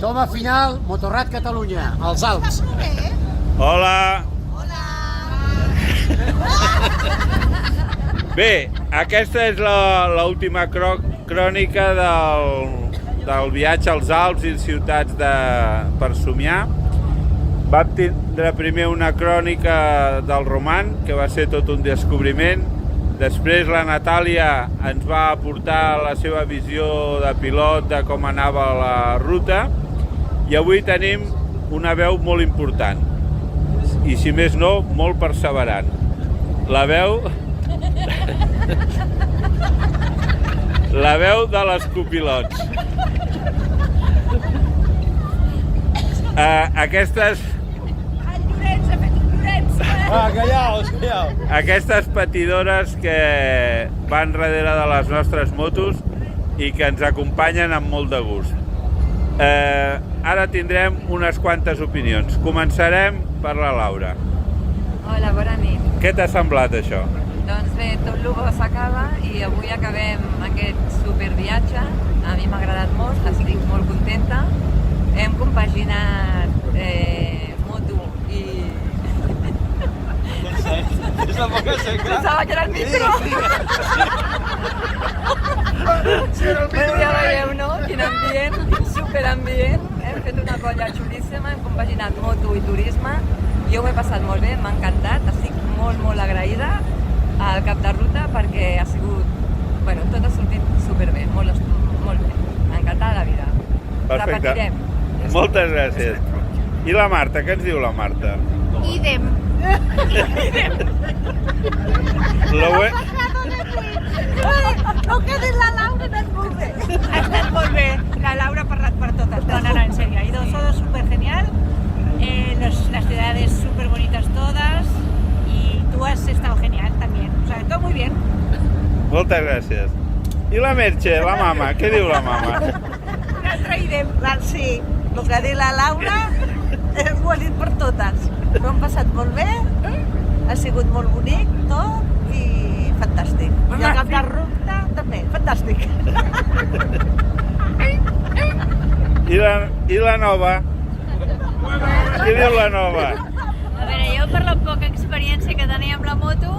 Toma final, Motorrad Catalunya, als Alps. Hola! Bé, aquesta és l'última crònica del viatge als Alps i ciutats per somiar. Vam tindre primer una crònica del Roman, que va ser tot un descobriment. Després la Natàlia ens va aportar la seva visió de pilot de com anava la ruta. I avui tenim una veu molt important. I si més no, molt perseverant. La veu de les copilots. Aquestes patidores que van darrere de les nostres motos i que ens acompanyen amb molt de gust. Ara tindrem unes quantes opinions. Començarem per la Laura. Hola, bona nit. Què t'ha semblat això? Doncs bé, tot el bo s'acaba i avui acabem aquest superviatge. A mi m'ha agradat molt, estic molt contenta. Hem compaginat moto i... Pensava que era el micro. Però ja veieu, no? Quin ambient, quin superambient. Hem fet una colla xulíssima, hem compaginat moto i turisme. Jo m'he passat molt bé, m'ha encantat, estic molt agraïda al cap de ruta perquè ha sigut... Bueno, tot ha sortit superbé, molt bé, encantada la vida. Perfecte. Repetirem. Moltes gràcies. I la Marta, què ens diu la Marta? Idem. El que ha dit la Laura ha estat molt bé. Ha estat molt bé. La Laura ha parlat per totes. No, en serio. Ha ido todo súper genial. Las ciudades súper bonitas todas. Y tú has estado genial también. O sea, todo muy bien. Moltes gràcies. I la Merche, la mama, què diu la mama? L'altre idem. Sí, el que ha dit la Laura ho ha dit per totes. Ho hem passat molt bé. Ha sigut molt bonic tot i fantàstic. I el cap de ruta també, fantàstic. I la Nova? Què diu la Nova? A veure, jo per la poca experiència que tenia amb la moto,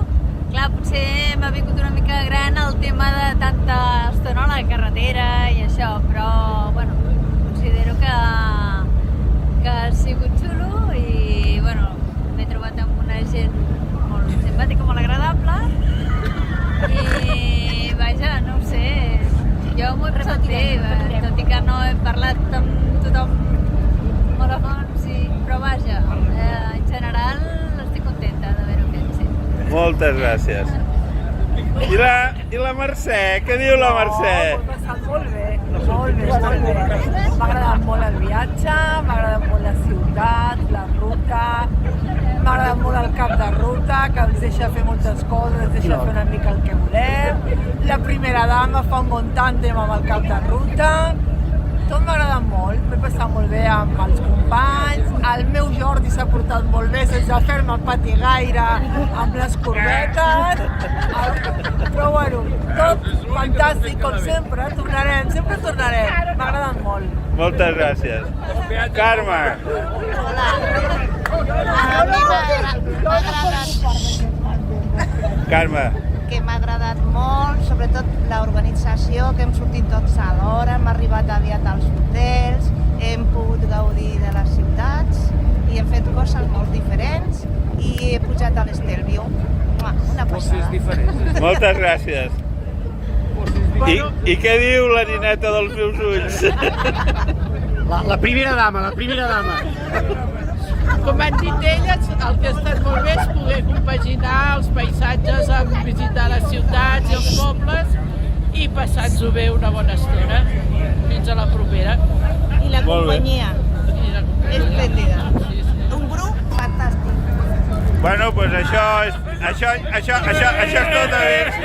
clar, potser m'ha vingut una mica gran el tema de tanta estona a la carretera i això, però, bueno, considero que ha sigut xulo i, bueno, m'he trobat amb una gent molt simpàtica, molt agradable i, vaja, no ho sé, jo m'ho he passat bé, tot i que no he parlat amb tothom molt a fons, però vaja, en general estic contenta d'haver-ho fet, sí. Moltes gràcies. I la Mercè, què diu la Mercè? M'ho he passat molt bé. M'ha agradat molt el viatge, m'ha agradat molt la ciutat, la ruta, m'ha agradat molt el cap de ruta, que ens deixa fer moltes coses, ens deixa fer una mica el que volem. La primera dama fa un bon tàndem amb el cap de ruta. Tot m'ha agradat molt, m'he passat molt bé amb els companys, el meu Jordi s'ha portat molt bé sense fer-me patir gaire amb les corbetes, però bueno, tot fantàstic com sempre, sempre tornarem, m'ha agradat molt. Moltes gràcies. Carme. Hola. A mi m'ha agradat Carme. que m'ha agradat molt, sobretot l'organització, que hem sortit tots a l'hora, hem arribat aviat als hotels, hem pogut gaudir de les ciutats i hem fet coses molt diferents i he pujat a l'Estelvio. Una passada. Moltes gràcies. I què diu la nineta dels meus ulls? La primera dama. Com han dit elles, el que ha estat molt bé és poder compaginar els paisatges amb visitar les ciutats i els pobles i passar-nos-ho bé una bona estona. Fins a la propera. I la companyia. Esplèndida. Un grup fantàstic. Bueno, doncs això és tot, amics.